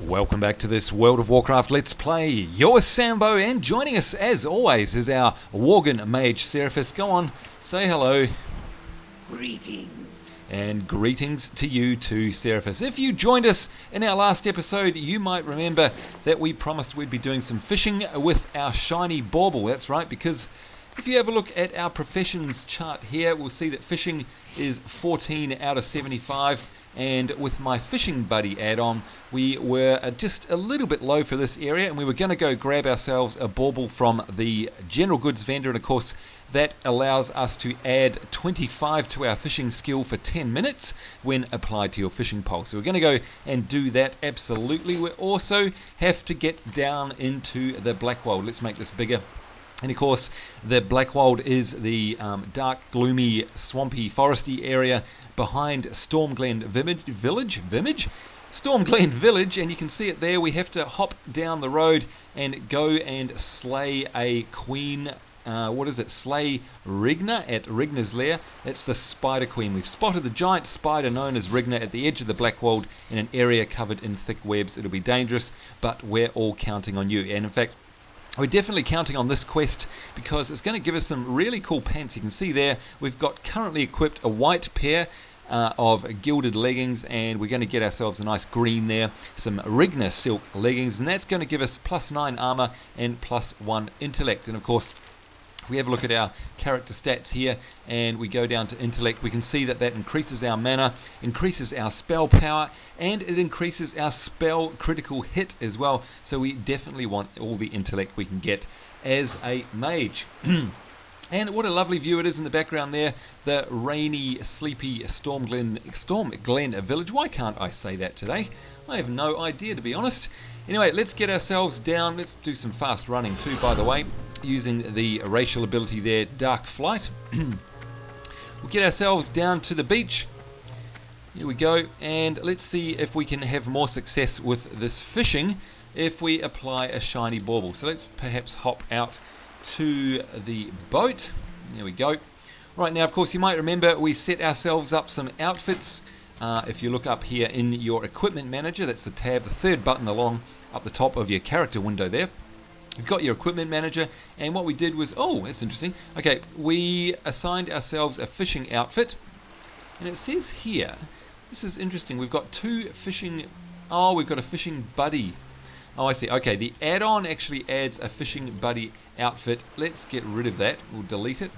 Welcome back to this World of Warcraft Let's Play. You're Sambo, and joining us as always is our Worgen Mage Seraphis. Go on, say hello. Greetings. And greetings to you too, Seraphis. If you joined us in our last episode, you might remember that we promised we'd be doing some fishing with our Shiny Bauble. That's right, because if you have a look at our professions chart here, we'll see that fishing is 14 out of 75. And with my fishing buddy add-on, we were just a little bit low for this area, and we were going to go grab ourselves a bauble from the general goods vendor, and of course that allows us to add 25 to our fishing skill for 10 minutes when applied to your fishing pole. So we're going to go and do that, absolutely. We also have to get down into the Blackwald. Let's make this bigger. And of course, the Blackwald is the dark, gloomy, swampy, foresty area behind Stormglen Village, and you can see it there. We have to hop down the road and go and slay a queen. Slay Rigna at Rigna's lair. It's the Spider Queen. We've spotted the giant spider known as Rigna at the edge of the Blackwald in an area covered in thick webs. It'll be dangerous, but we're all counting on you. And in fact, we're definitely counting on this quest because it's going to give us some really cool pants. You can see there we've got currently equipped a white pair of gilded leggings, and we're going to get ourselves a nice green there, some Rigna silk leggings, and that's going to give us +9 armor and +1 intellect. And of course, if we have a look at our character stats here and we go down to intellect, we can see that that increases our mana, increases our spell power, and it increases our spell critical hit as well. So we definitely want all the intellect we can get as a mage. And what a lovely view it is in the background there, the rainy, sleepy Stormglen Village. Why can't I say that today? I have no idea, to be honest. Anyway, let's get ourselves down. Let's do some fast running too, by the way, using the racial ability there, Dark Flight. We'll get ourselves down to the beach. Here we go, and let's see if we can have more success with this fishing if we apply a Shiny Bauble. So let's perhaps hop out to the boat. There we go. Right, now, of course, you might remember we set ourselves up some outfits. If you look up here in your equipment manager, that's the tab, the third button along up the top of your character window there. You've got your equipment manager, and what we did was, oh, that's interesting. Okay, we assigned ourselves a fishing outfit, and it says here, this is interesting, we've got we've got a fishing buddy. Oh, I see. Okay, the add-on actually adds a fishing buddy outfit. Let's get rid of that. We'll delete it.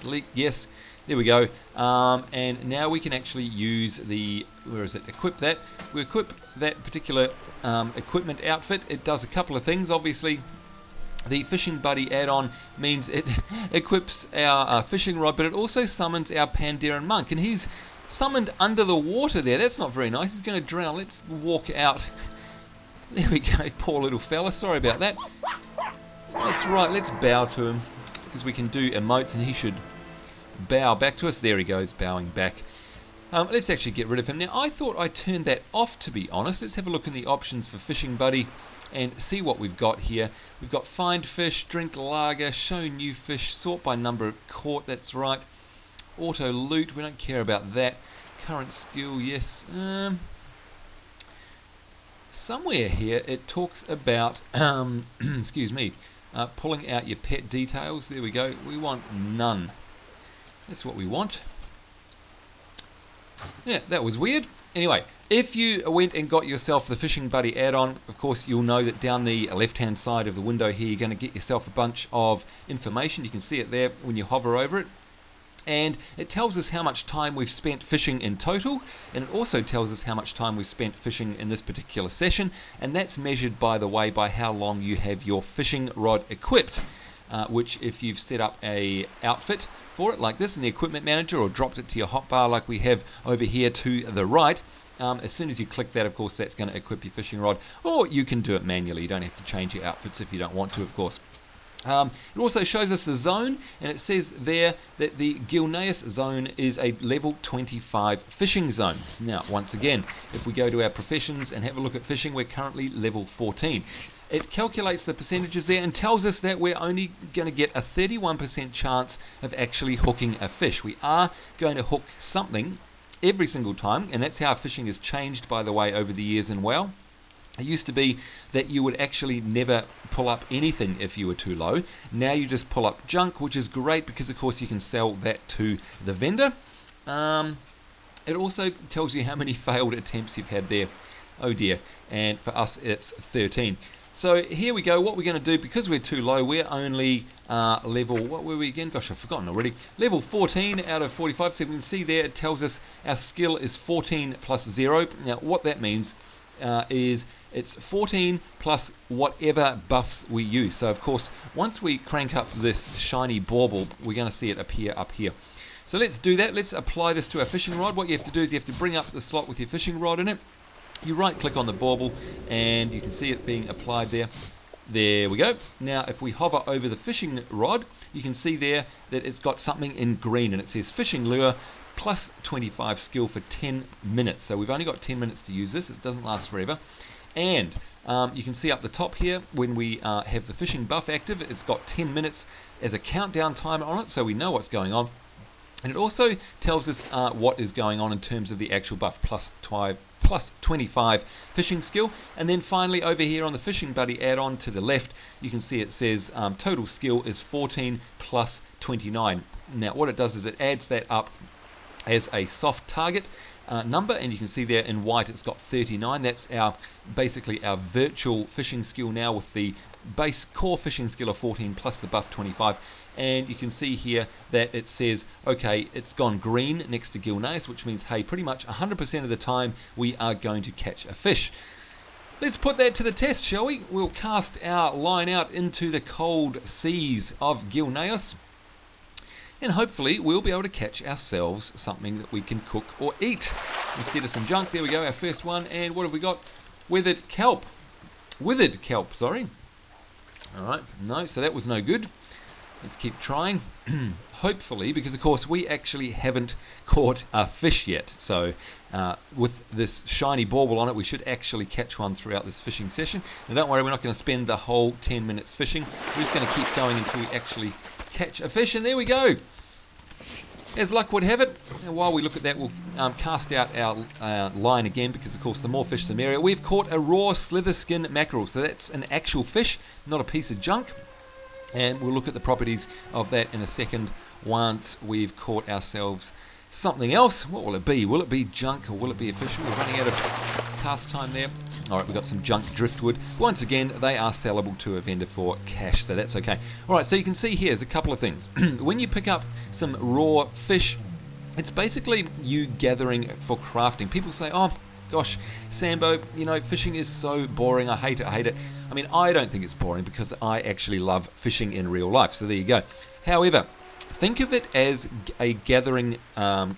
Delete, yes. There we go. And now we can actually use equip that. If we equip that particular equipment outfit, it does a couple of things. Obviously, the fishing buddy add-on means it equips our fishing rod, but it also summons our Pandaren monk, and he's summoned under the water there. That's not very nice. He's going to drown. Let's walk out. There we go. Poor little fella. Sorry about that. That's right. Let's bow to him because we can do emotes, and he should bow back to us. There he goes, bowing back. Let's actually get rid of him. Now, I thought I turned that off, to be honest. Let's have a look in the options for Fishing Buddy and see what we've got here. We've got Find Fish, Drink Lager, Show New Fish, Sort by Number Caught, that's right. Auto Loot, we don't care about that. Current Skill, yes. Somewhere here it talks about, excuse me, pulling out your pet details. There we go. We want none. That's what we want. Yeah, that was weird. Anyway, if you went and got yourself the Fishing Buddy add-on, of course you'll know that down the left-hand side of the window here, you're going to get yourself a bunch of information. You can see it there when you hover over it. And it tells us how much time we've spent fishing in total, and it also tells us how much time we've spent fishing in this particular session, and that's measured, by the way, by how long you have your fishing rod equipped. Which, if you've set up a outfit for it like this in the equipment manager, or dropped it to your hotbar like we have over here to the right, as soon as you click that, of course, that's going to equip your fishing rod, or you can do it manually. You don't have to change your outfits if you don't want to, of course. It also shows us the zone, and it says there that the Gilneas zone is a level 25 fishing zone. Now, once again, if we go to our professions and have a look at fishing, we're currently level 14. It calculates the percentages there and tells us that we're only going to get a 31% chance of actually hooking a fish. We are going to hook something every single time, and that's how fishing has changed, by the way, over the years in WoW. It used to be that you would actually never pull up anything if you were too low. Now you just pull up junk, which is great because of course you can sell that to the vendor. It also tells you how many failed attempts you've had there. Oh dear. And for us it's 13. So here we go. What we're going to do, because we're too low, we're only level, what were we again? Gosh, I've forgotten already. Level 14 out of 45. So we can see there it tells us our skill is 14 plus 0. Now what that means is it's 14 plus whatever buffs we use. So of course, once we crank up this Shiny Bauble, we're going to see it appear up here. So let's do that. Let's apply this to our fishing rod. What you have to do is you have to bring up the slot with your fishing rod in it. You right click on the bauble and you can see it being applied there. There we go. Now if we hover over the fishing rod, you can see there that it's got something in green and it says fishing lure plus 25 skill for 10 minutes. So we've only got 10 minutes to use this. It doesn't last forever. And you can see up the top here when we have the fishing buff active, it's got 10 minutes as a countdown timer on it, so we know what's going on. And it also tells us what is going on in terms of the actual buff, plus 25 fishing skill. And then finally over here on the Fishing Buddy add-on to the left, you can see it says total skill is 14 plus 29. Now what it does is it adds that up as a soft target number, and you can see there in white it's got 39. That's basically our virtual fishing skill now, with the base core fishing skill of 14 plus the buff 25. And you can see here that it says, okay, it's gone green next to Gilneas, which means, hey, pretty much 100% of the time we are going to catch a fish. Let's put that to the test, shall we? We'll cast our line out into the cold seas of Gilneas, and hopefully we'll be able to catch ourselves something that we can cook or eat instead of some junk. There we go, our first one. And what have we got? Withered kelp, sorry. Alright, no, so that was no good. Let's keep trying. Hopefully, because of course we actually haven't caught a fish yet. So with this Shiny Bauble on it, we should actually catch one throughout this fishing session. Now don't worry, we're not going to spend the whole 10 minutes fishing. We're just going to keep going until we actually catch a fish. And there we go. As luck would have it, and while we look at that, we'll cast out our line again, because of course the more fish the merrier. We've caught a raw slither skin mackerel, so that's an actual fish, not a piece of junk. And we'll look at the properties of that in a second once we've caught ourselves something else. What will it be? Will it be junk or will it be a fish? We're running out of cast time there. Alright, we've got some junk driftwood. Once again, they are sellable to a vendor for cash, so that's okay. Alright, so you can see here's a couple of things. When you pick up some raw fish, it's basically you gathering for crafting. People say, oh, gosh, Sambo, you know, fishing is so boring, I hate it. I mean, I don't think it's boring because I actually love fishing in real life, so there you go. However, think of it as a gathering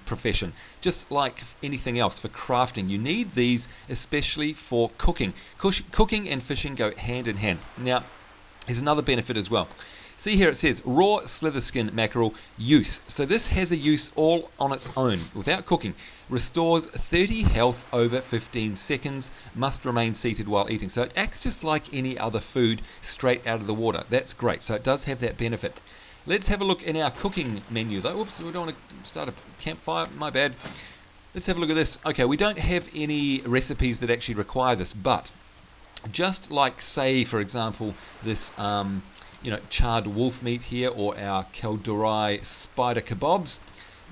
profession, just like anything else for crafting. You need these especially for cooking. Cooking and fishing go hand in hand. Now, here's another benefit as well. See here it says raw slither skin mackerel use. So this has a use all on its own without cooking. Restores 30 health over 15 seconds. Must remain seated while eating. So it acts just like any other food straight out of the water. That's great. So it does have that benefit. Let's have a look in our cooking menu though. Oops, we don't want to start a campfire. My bad. Let's have a look at this. Okay, we don't have any recipes that actually require this, but just like, say, for example, this charred wolf meat here, or our Keldurai spider kebabs,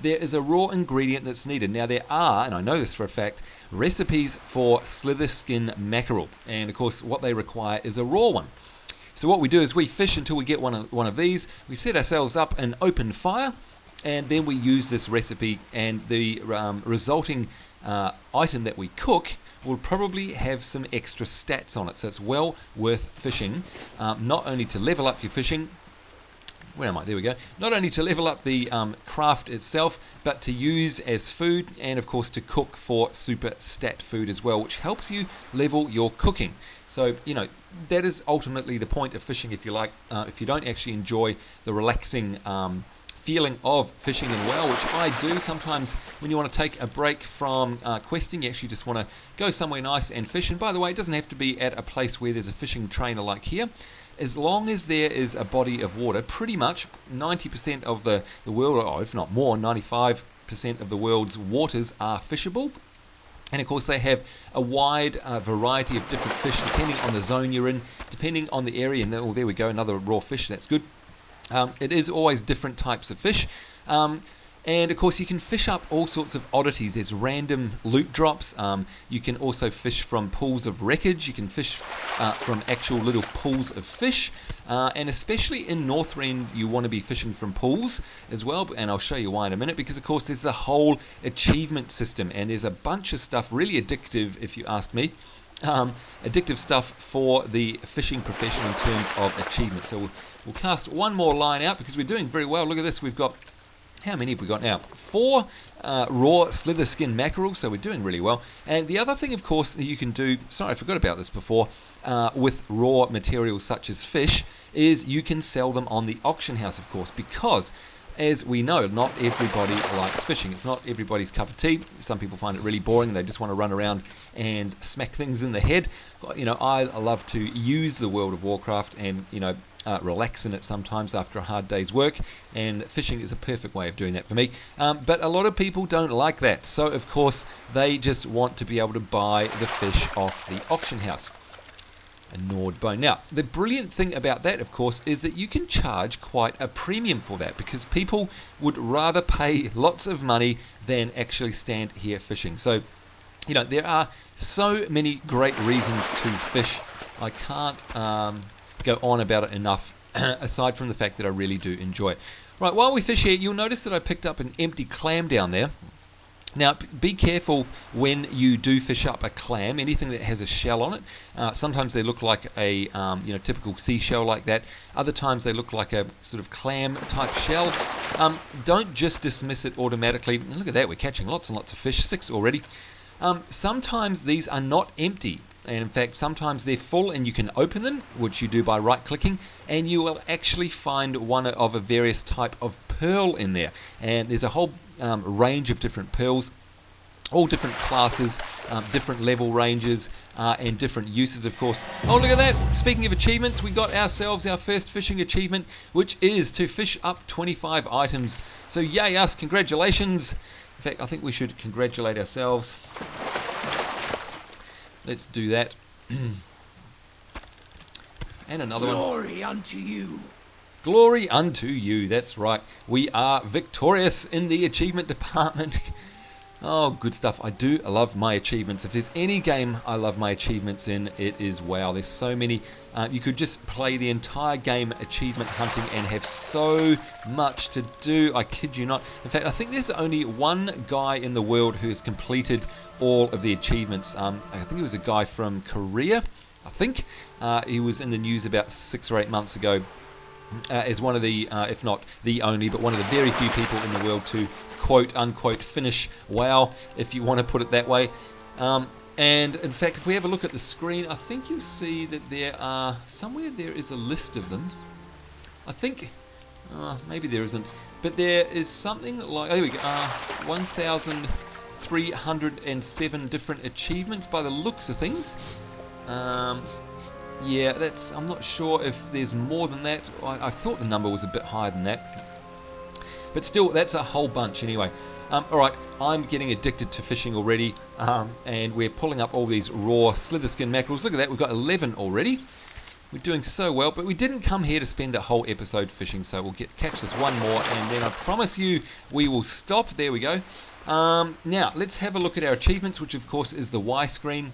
there is a raw ingredient that's needed. Now there are, and I know this for a fact, recipes for slither skin mackerel, and of course what they require is a raw one. So what we do is we fish until we get one of these, we set ourselves up an open fire, and then we use this recipe, and the resulting item that we cook will probably have some extra stats on it. So it's well worth fishing, not only to level up your fishing, where am I? There we go. Not only to level up the craft itself, but to use as food, and of course to cook for super stat food as well, which helps you level your cooking. So, you know, that is ultimately the point of fishing, if you like. If you don't actually enjoy the relaxing feeling of fishing in well, which I do sometimes, when you want to take a break from questing, you actually just want to go somewhere nice and fish. And by the way, it doesn't have to be at a place where there's a fishing trainer like here. As long as there is a body of water, pretty much 90% of the world, or if not more, 95% of the world's waters are fishable. And of course they have a wide variety of different fish depending on the zone you're in, depending on the area. And there we go, another raw fish, that's good. It is always different types of fish. And of course you can fish up all sorts of oddities. There's random loot drops. You can also fish from pools of wreckage. You can fish from actual little pools of fish. And especially in Northrend you want to be fishing from pools as well. And I'll show you why in a minute, because of course there's the whole achievement system. And there's a bunch of stuff, really addictive if you ask me. Addictive stuff for the fishing profession in terms of achievements. So we'll cast one more line out because we're doing very well. Look at this, we've got, how many have we got now? 4 raw slither skin mackerel, so we're doing really well. And the other thing, of course, that you can do, sorry I forgot about this before, with raw materials such as fish, is you can sell them on the auction house, of course, because as we know, not everybody likes fishing. It's not everybody's cup of tea. Some people find it really boring. They just want to run around and smack things in the head. You know, I love to use the world of Warcraft and, you know, relax in it sometimes after a hard day's work, and fishing is a perfect way of doing that for me. But a lot of people don't like that. So, of course, they just want to be able to buy the fish off the auction house. A gnawed bone. Now, the brilliant thing about that, of course, is that you can charge quite a premium for that, because people would rather pay lots of money than actually stand here fishing. So, you know, there are so many great reasons to fish. I can't go on about it enough, aside from the fact that I really do enjoy it. Right, while we fish here, you'll notice that I picked up an empty clam down there. Now, be careful when you do fish up a clam, anything that has a shell on it. Sometimes they look like a typical seashell like that. Other times they look like a sort of clam type shell. Don't just dismiss it automatically. Look at that, we're catching lots and lots of fish, 6 already. Sometimes these are not empty. And in fact, sometimes they're full and you can open them, which you do by right-clicking, and you will actually find one of a various type of pearl in there. And there's a whole range of different pearls, all different classes, different level ranges, and different uses, of course. Oh, look at that! Speaking of achievements, we got ourselves our first fishing achievement, which is to fish up 25 items. So yay us, congratulations! In fact, I think we should congratulate ourselves. Let's do that. And another one. Glory unto you. Glory unto you, that's right. We are victorious in the achievement department. Oh, good stuff. I do love my achievements. If there's any game I love my achievements in, it is WoW. There's so many. You could just play the entire game achievement hunting and have so much to do. I kid you not. In fact, I think there's only one guy in the world who has completed all of the achievements. I think it was a guy from Korea, I think. He was in the news about 6 or 8 months ago. As one of the, if not the only, but one of the very few people in the world to quote-unquote finish WoW, if you want to put it that way. And in fact, if we have a look at the screen, I think you'll see that there are, somewhere there is a list of them. I think, maybe there isn't, but there is something like, oh, there we go, 1,307 different achievements by the looks of things. Yeah, that's, I'm not sure if there's more than that. I thought the number was a bit higher than that. But still, that's a whole bunch anyway. Alright, I'm getting addicted to fishing already. And we're pulling up all these raw slither skin mackerels. Look at that, we've got 11 already. We're doing so well, but we didn't come here to spend the whole episode fishing, so we'll catch this one more, and then I promise you we will stop. There we go. Now, let's have a look at our achievements, which of course is the Y screen.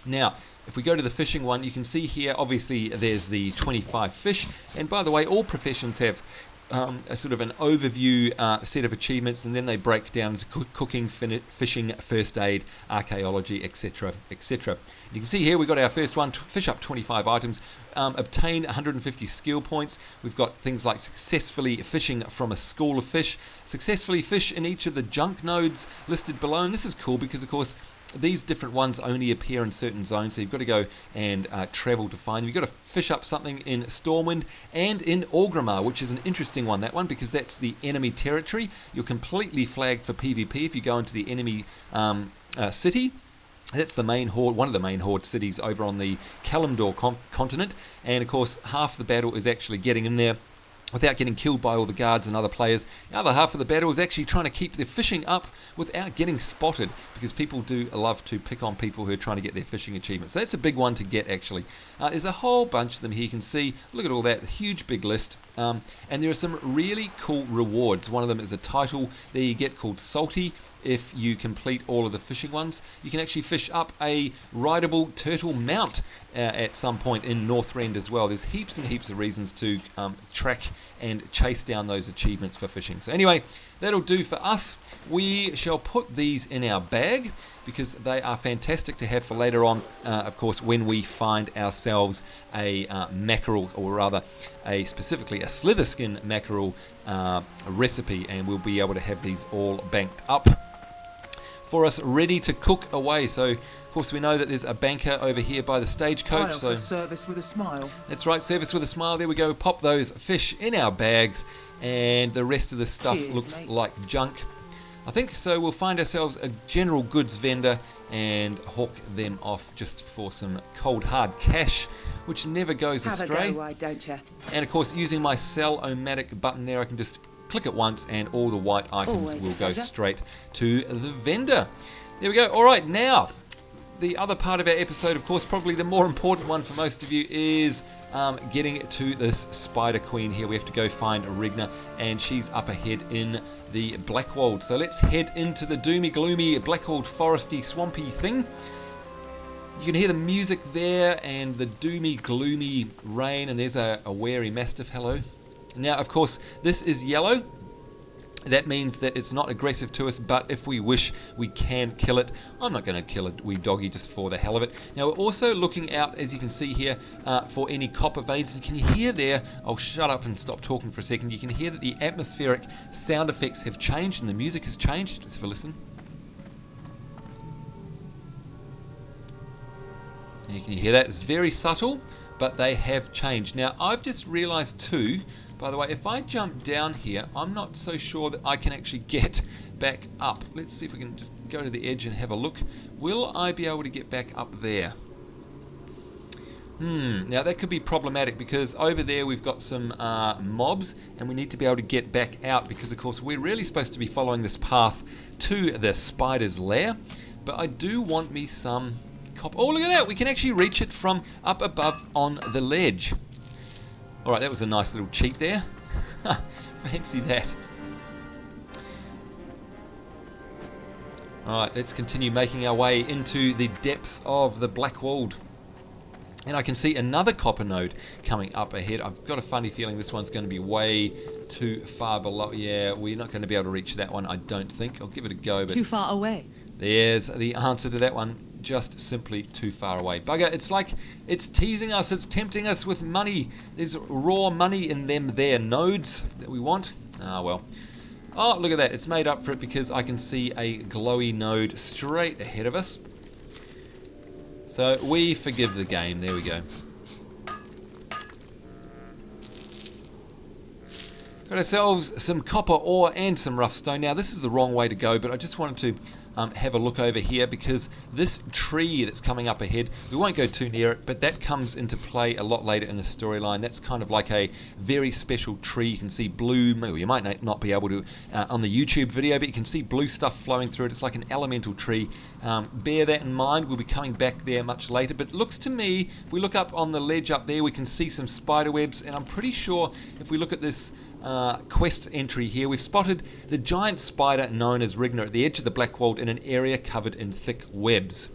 Now, if we go to the fishing one, you can see here, obviously, there's the 25 fish. And by the way, all professions have a sort of an overview set of achievements, and then they break down into cooking, fishing, first aid, archaeology, etc., etc. You can see here we've got our first one, fish up 25 items, obtain 150 skill points. We've got things like successfully fishing from a school of fish, successfully fish in each of the junk nodes listed below. And this is cool because, of course, these different ones only appear in certain zones, so you've got to go and travel to find them. You've got to fish up something in Stormwind and in Orgrimmar, which is an interesting one, that one, because that's the enemy territory. You're completely flagged for PvP if you go into the enemy city. That's the main horde, one of the main horde cities over on the Kalimdor continent, and of course half the battle is actually getting in there. without getting killed by all the guards and other players. The other half of the battle is actually trying to keep their fishing up without getting spotted, because people do love to pick on people who are trying to get their fishing achievements. So that's a big one to get, actually. There's a whole bunch of them here. You can see, look at all that, a huge big list. And there are some really cool rewards. One of them is a title that you get called Salty. If you complete all of the fishing ones, you can actually fish up a rideable turtle mount at some point in Northrend as well. There's heaps and heaps of reasons to track and chase down those achievements for fishing. So anyway, that'll do for us. We shall put these in our bag because they are fantastic to have for later on, of course, when we find ourselves a mackerel, or rather specifically a slitherskin mackerel recipe, and we'll be able to have these all banked up for us, ready to cook away. So of course we know that there's a banker over here by the stagecoach. So service with a smile. That's right, service with a smile. There we go. Pop those fish in our bags, and the rest of the stuff looks like junk. I think so. We'll find ourselves a general goods vendor and hawk them off just for some cold hard cash, which never goes astray. Have a go, why don't you? And of course, using my sell-o-matic button there, I can just click it once and all the white items will go straight to the vendor. There we go. All right, now the other part of our episode, of course, probably the more important one for most of you, is getting to this Spider Queen here. We have to go find Rigna, and she's up ahead in the Blackwald. So let's head into the doomy gloomy Blackwald foresty swampy thing. You can hear the music there and the doomy gloomy rain, and there's a wary mastiff. Hello. Now, of course, this is yellow. That means that it's not aggressive to us, but if we wish, we can kill it. I'm not going to kill a wee doggy just for the hell of it. Now, we're also looking out, as you can see here, for any copper veins. And can you hear there? I'll shut up and stop talking for a second. You can hear that the atmospheric sound effects have changed and the music has changed. Let's have a listen. You can hear that. It's very subtle, but they have changed. Now, I've just realized too, by the way, if I jump down here, I'm not so sure that I can actually get back up. Let's see if we can just go to the edge and have a look. Will I be able to get back up there? Now that could be problematic, because over there we've got some mobs, and we need to be able to get back out, because of course we're really supposed to be following this path to the spider's lair. But I do want me some copper. Oh, look at that! We can actually reach it from up above on the ledge. Alright, that was a nice little cheat there. Fancy that. Alright, let's continue making our way into the depths of the Blackwald. And I can see another copper node coming up ahead. I've got a funny feeling this one's going to be way too far below. Yeah, we're not going to be able to reach that one, I don't think. I'll give it a go. But too far away. There's the answer to that one. Just simply too far away. Bugger, it's like it's teasing us, it's tempting us with money. There's raw money in them there nodes that we want. Ah, well. Oh, look at that. It's made up for it because I can see a glowy node straight ahead of us. So we forgive the game. There we go. Got ourselves some copper ore and some rough stone. Now, this is the wrong way to go, but I just wanted to have a look over here, because this tree that's coming up ahead, we won't go too near it, but that comes into play a lot later in the storyline. That's kind of like a very special tree. You can see blue, well, you might not be able to on the YouTube video, but you can see blue stuff flowing through it. It's like an elemental tree. Bear that in mind. We'll be coming back there much later, but it looks to me, if we look up on the ledge up there, we can see some spider webs, and I'm pretty sure if we look at this quest entry here, we've spotted the giant spider known as Rigna at the edge of the Blackwald in an area covered in thick webs.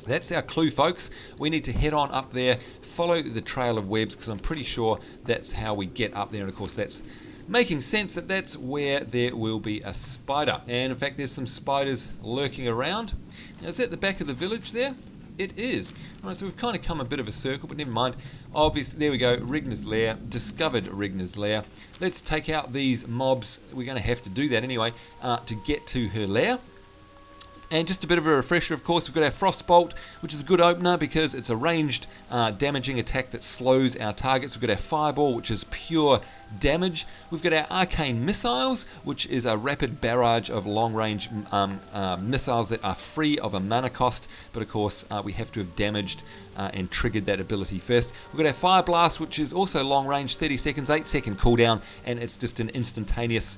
That's our clue, folks. We need to head on up there, follow the trail of webs, because I'm pretty sure that's how we get up there. And of course that's making sense that that's where there will be a spider. And in fact there's some spiders lurking around. Now, is that the back of the village there? It is. Alright, so we've kind of come a bit of a circle, but never mind. Obviously, there we go, Rigna's lair, discovered Rigna's lair. Let's take out these mobs. We're going to have to do that anyway to get to her lair. And just a bit of a refresher, of course, we've got our Frostbolt, which is a good opener because it's a ranged damaging attack that slows our targets. We've got our Fireball, which is pure damage. We've got our Arcane Missiles, which is a rapid barrage of long-range missiles that are free of a mana cost, but of course we have to have damaged and triggered that ability first. We've got our Fire Blast, which is also long-range, 30 seconds, 8-second cooldown, and it's just an instantaneous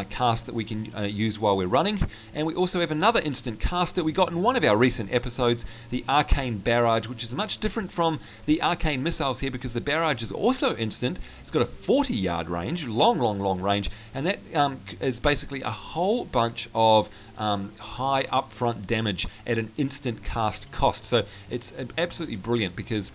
cast that we can use while we're running. And we also have another instant cast that we got in one of our recent episodes, the Arcane Barrage, which is much different from the Arcane Missiles here because the barrage is also instant. It's got a 40-yard range, long range, and that is basically a whole bunch of high upfront damage at an instant cast cost. So it's absolutely brilliant because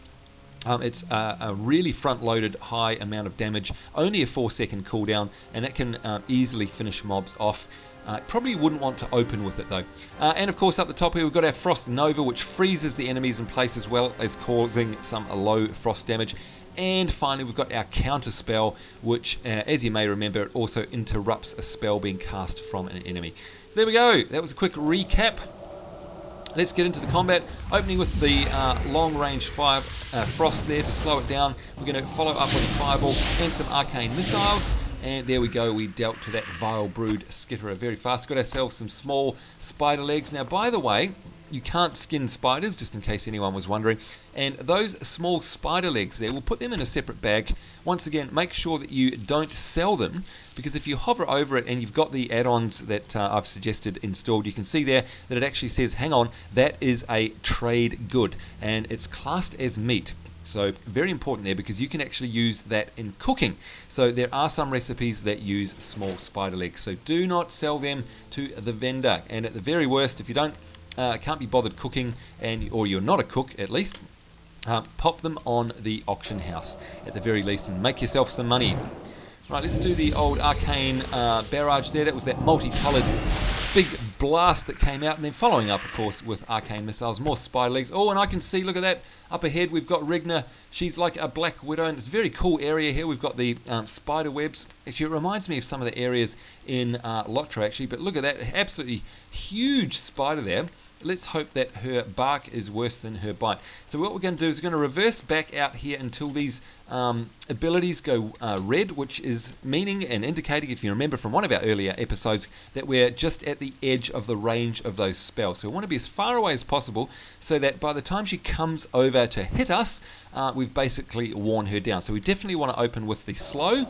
it's a really front-loaded high amount of damage, only a 4-second cooldown, and that can easily finish mobs off. Probably wouldn't want to open with it though. And of course up the top here we've got our Frost Nova, which freezes the enemies in place as well as causing some low frost damage. And finally we've got our Counter Spell, which as you may remember, it also interrupts a spell being cast from an enemy. So there we go, that was a quick recap. Let's get into the combat, opening with the long-range Frost there to slow it down. We're going to follow up with a Fireball and some Arcane Missiles. And there we go, we dealt to that Vile Brood Skitterer very fast. Got ourselves some small spider legs. Now, by the way, you can't skin spiders, just in case anyone was wondering. And those small spider legs there, we'll put them in a separate bag. Once again, make sure that you don't sell them, because if you hover over it and you've got the add-ons that I've suggested installed, you can see there that it actually says, hang on, that is a trade good, and it's classed as meat. So very important there because you can actually use that in cooking. So there are some recipes that use small spider legs. So do not sell them to the vendor. And at the very worst, if you can't be bothered cooking, or you're not a cook at least, pop them on the auction house at the very least and make yourself some money. Right, let's do the old Arcane Barrage there. That was that multicolored big blast that came out, and then following up, of course, with Arcane Missiles, more spider legs. Oh, and I can see, look at that, up ahead we've got Rigna. She's like a Black Widow, and it's a very cool area here. We've got the spider webs. Actually, it reminds me of some of the areas in Lotra, actually, but look at that, absolutely huge spider there. Let's hope that her bark is worse than her bite. So what we're going to do is we're going to reverse back out here until these abilities go red, which is meaning and indicating, if you remember from one of our earlier episodes, that we're just at the edge of the range of those spells. So we want to be as far away as possible so that by the time she comes over to hit us, we've basically worn her down. So we definitely want to open with the slow.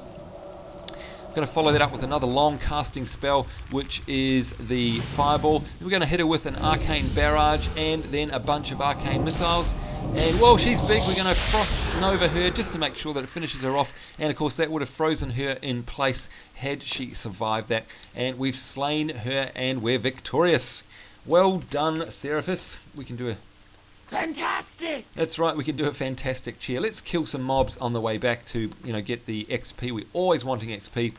Going to follow that up with another long casting spell, which is the Fireball. We're going to hit her with an Arcane Barrage and then a bunch of Arcane Missiles. And whoa, she's big. We're going to Frost Nova her just to make sure that it finishes her off. And of course that would have frozen her in place had she survived that. And we've slain her and we're victorious. Well done, Seraphis. We can do a Fantastic! That's right, we can do a fantastic cheer. Let's kill some mobs on the way back to, get the XP. We're always wanting XP.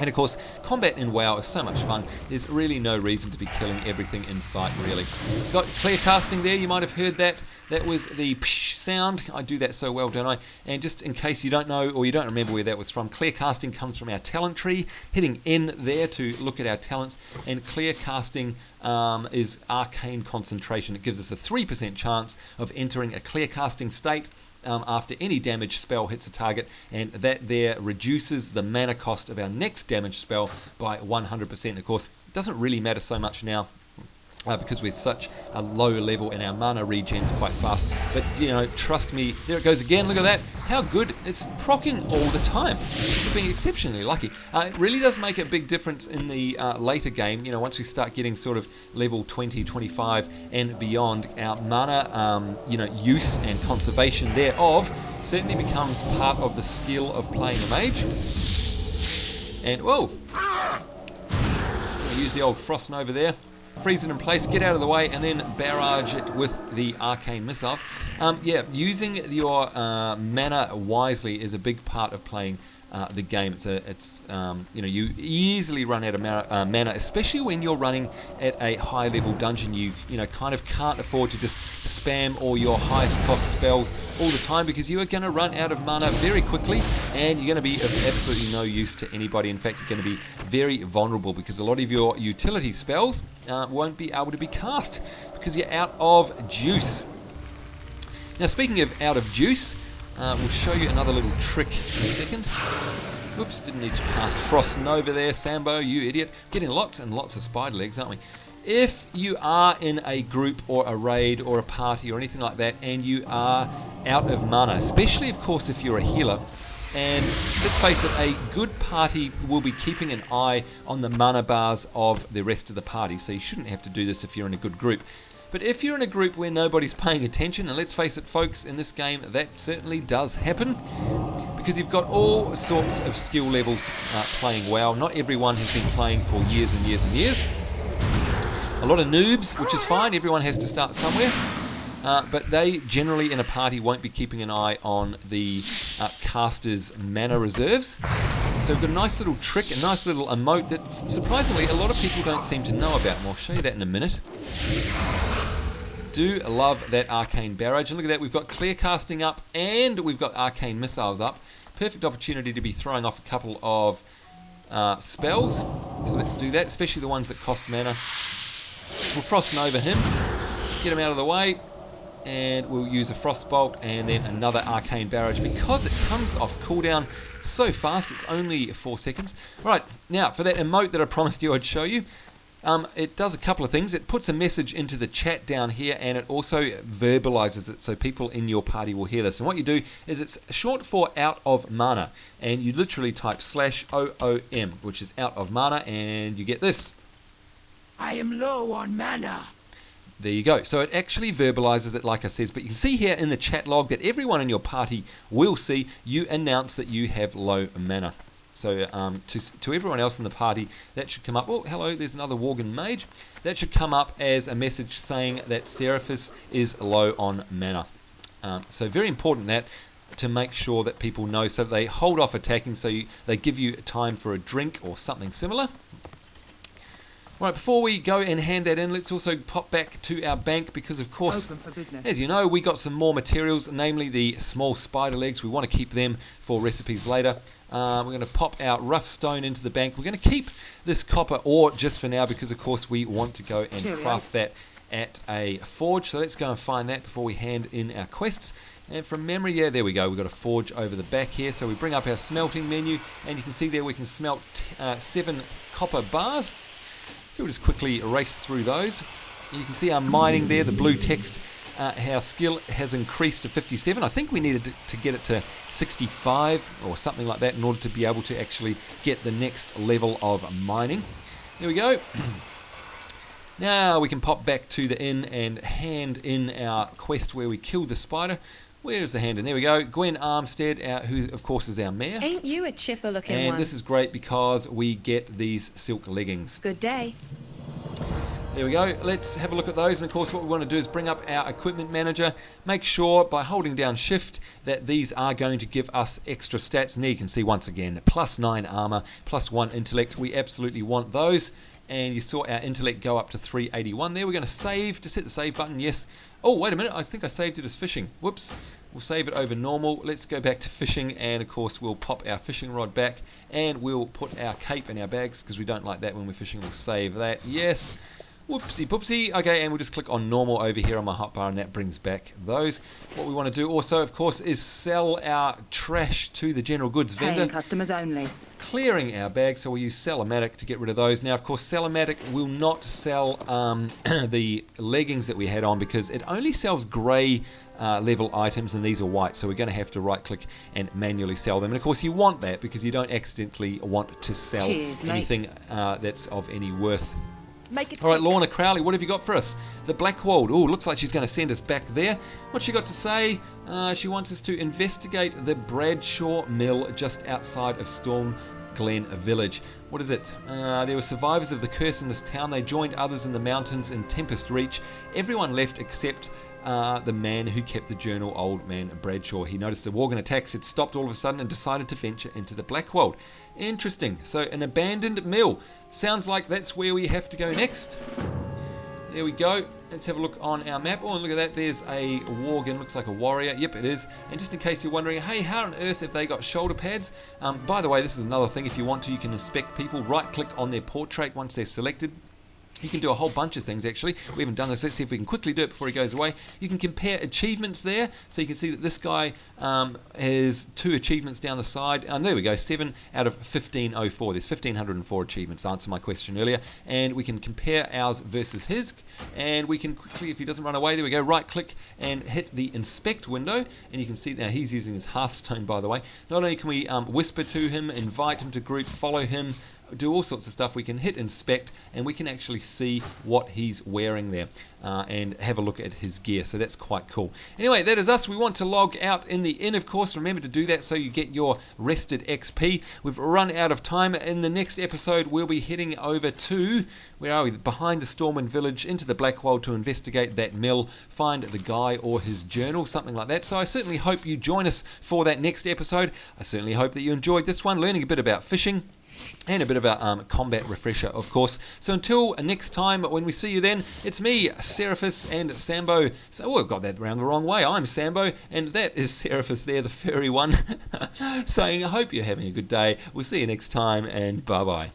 And of course, combat in WoW is so much fun. There's really no reason to be killing everything in sight, really. Got clear casting there, you might have heard that. That was the psh sound. I do that so well, don't I? And just in case you don't know or you don't remember where that was from, clear casting comes from our talent tree. Hitting N there to look at our talents. And clear casting is arcane concentration. It gives us a 3% chance of entering a clear casting state after any damage spell hits a target, and that there reduces the mana cost of our next damage spell by 100%. Of course, it doesn't really matter so much now because we're such a low level and our mana regens quite fast. But trust me, there it goes again. Look at that, how good. It's proccing all the time. We're being exceptionally lucky. It really does make a big difference in the later game. Once we start getting sort of level 20, 25 and beyond, our mana use and conservation thereof certainly becomes part of the skill of playing a mage. And whoa, use the old Frost Nova there. Freeze it in place, get out of the way, and then barrage it with the Arcane Missiles. Using your mana wisely is a big part of playing the game. You easily run out of mana, especially when you're running at a high level dungeon. You kind of can't afford to just spam all your highest cost spells all the time, because you are going to run out of mana very quickly and you're going to be of absolutely no use to anybody. In fact, you're going to be very vulnerable because a lot of your utility spells won't be able to be cast because you're out of juice. Now, speaking of out of juice, we'll show you another little trick in a second. Oops, didn't need to cast Frost Nova there, Sambo, you idiot. Getting lots and lots of spider legs, aren't we? If you are in a group or a raid or a party or anything like that and you are out of mana, especially of course if you're a healer, and let's face it, a good party will be keeping an eye on the mana bars of the rest of the party, so you shouldn't have to do this if you're in a good group. But if you're in a group where nobody's paying attention, and let's face it folks, in this game that certainly does happen, because you've got all sorts of skill levels playing WoW. Not everyone has been playing for years and years and years. A lot of noobs, which is fine, everyone has to start somewhere. But they generally in a party won't be keeping an eye on the caster's mana reserves. So we've got a nice little trick, a nice little emote that surprisingly a lot of people don't seem to know about, and I'll show you that in a minute. Do love that arcane barrage, and look at that, we've got clear casting up and we've got arcane missiles up. Perfect opportunity to be throwing off a couple of spells, so let's do that, especially the ones that cost mana. We'll Frost Nova him, get him out of the way, and we'll use a Frostbolt and then another arcane barrage because it comes off cooldown so fast. It's only 4 seconds. Alright, now for that emote that I promised you I'd show you, it does a couple of things. It puts a message into the chat down here and it also verbalizes it so people in your party will hear this. And what you do is it's short for out of mana, and you literally type /OOM, which is out of mana, and you get this. I am low on mana. There you go. So it actually verbalizes it like I said, but you can see here in the chat log that everyone in your party will see you announce that you have low mana. So to everyone else in the party, that should come up. Oh, hello, there's another Worgen Mage. That should come up as a message saying that Seraphis is low on mana. So very important that to make sure that people know, so that they hold off attacking, so they give you time for a drink or something similar. Right, before we go and hand that in, let's also pop back to our bank because, of course, as you know, we got some more materials, namely the small spider legs. We want to keep them for recipes later. We're going to pop our rough stone into the bank. We're going to keep this copper ore just for now because, of course, we want to go and craft that at a forge. So let's go and find that before we hand in our quests. And from memory, yeah, there we go. We've got a forge over the back here. So we bring up our smelting menu, and you can see there we can smelt 7 copper bars. So we'll just quickly race through those. You can see our mining there, the blue text, our skill has increased to 57. I think we needed to get it to 65 or something like that in order to be able to actually get the next level of mining. There we go. Now we can pop back to the inn and hand in our quest where we killed the spider. Where's the hand in? There we go. Gwen Armstead, who of course is our mayor. Ain't you a chipper looking one? And this is great because we get these silk leggings. Good day. There we go. Let's have a look at those. And of course what we want to do is bring up our equipment manager. Make sure by holding down shift that these are going to give us extra stats. And there you can see once again, +9 armor, +1 intellect. We absolutely want those. And you saw our intellect go up to 381 there. We're going to save. Just hit the save button. Yes. Oh, wait a minute. I think I saved it as fishing. Whoops. We'll save it over normal. Let's go back to fishing. And, of course, we'll pop our fishing rod back. And we'll put our cape in our bags because we don't like that when we're fishing. We'll save that. Yes. Whoopsie poopsie. Okay, and we'll just click on normal over here on my hotbar, and that brings back those. What we want to do also, of course, is sell our trash to the general goods vendor. Paying customers only. Clearing our bags, so we'll use Sell-O-Matic to get rid of those. Now, of course, Sell-O-Matic will not sell the leggings that we had on because it only sells grey level items, and these are white, so we're going to have to right-click and manually sell them. And, of course, you want that because you don't accidentally want to sell anything that's of any worth. All right, Lorna Crowley, what have you got for us? The Blackwald. Oh, looks like she's going to send us back there. What's she got to say? She wants us to investigate the Bradshaw Mill just outside of Storm Glen Village. What is it? There were survivors of the curse in this town. They joined others in the mountains in Tempest Reach. Everyone left except the man who kept the journal, Old Man Bradshaw. He noticed the Worgen attacks had stopped all of a sudden and decided to venture into the Blackwald. Interesting. So an abandoned mill. Sounds like that's where we have to go next. There we go. Let's have a look on our map. Oh, and look at that. There's a Worgen. Looks like a warrior. Yep, it is. And just in case you're wondering, hey, how on earth have they got shoulder pads? By the way, this is another thing. If you want to, you can inspect people. Right-click on their portrait once they're selected. You can do a whole bunch of things, actually. We haven't done this. Let's see if we can quickly do it before he goes away. You can compare achievements there. So you can see that this guy has 2 achievements down the side. And there we go, 7 out of 1504. There's 1504 achievements, to answer my question earlier. And we can compare ours versus his. And we can quickly, if he doesn't run away, there we go, right-click and hit the inspect window. And you can see now he's using his Hearthstone, by the way. Not only can we whisper to him, invite him to group, follow him, do all sorts of stuff. We can hit inspect and we can actually see what he's wearing there and have a look at his gear, so that's quite cool. Anyway, that is us. We want to log out in the inn, of course. Remember to do that so you get your rested XP. We've run out of time. In the next episode we'll be heading over to, where are we, behind the Stormwind Village, into the Blackwald to investigate that mill, find the guy or his journal, something like that. So I certainly hope you join us for that next episode. I certainly hope that you enjoyed this one, learning a bit about fishing and a bit of a combat refresher, of course. So until next time, when we see you then, it's me, Seraphis, and Sambo. So, oh, I've got that around the wrong way. I'm Sambo, and that is Seraphis there, the furry one, saying, I hope you're having a good day. We'll see you next time, and bye-bye.